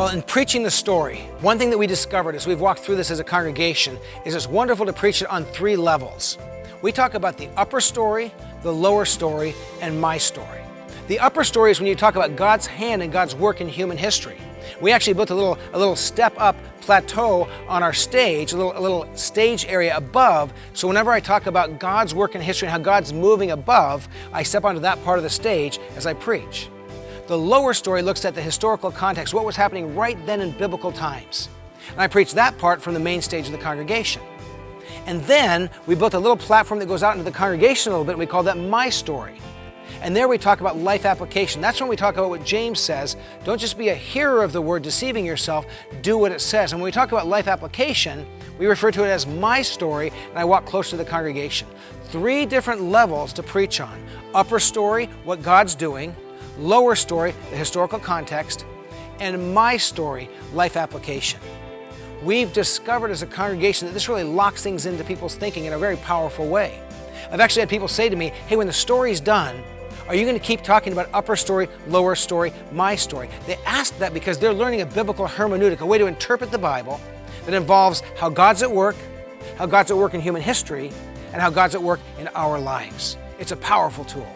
Well, in preaching the story, one thing that we discovered as we've walked through this as a congregation is it's wonderful to preach it on 3 levels. We talk about the upper story, the lower story, and my story. The upper story is when you talk about God's hand and God's work in human history. We actually built a little step-up plateau on our stage, a little stage area above, so whenever I talk about God's work in history and how God's moving above, I step onto that part of the stage as I preach. The lower story looks at the historical context, what was happening right then in biblical times. And I preach that part from the main stage of the congregation. And then we built a little platform that goes out into the congregation a little bit, and we call that my story. And there we talk about life application. That's when we talk about what James says, don't just be a hearer of the word, deceiving yourself, do what it says. And when we talk about life application, we refer to it as my story, and I walk close to the congregation. 3 different levels to preach on. Upper story, what God's doing. Lower story, the historical context. And my story, life application. We've discovered as a congregation that this really locks things into people's thinking in a very powerful way. I've actually had people say to me, hey, when the story's done, are you going to keep talking about upper story, lower story, my story? They ask that because they're learning a biblical hermeneutic, a way to interpret the Bible that involves how God's at work in human history, and how God's at work in our lives. It's a powerful tool.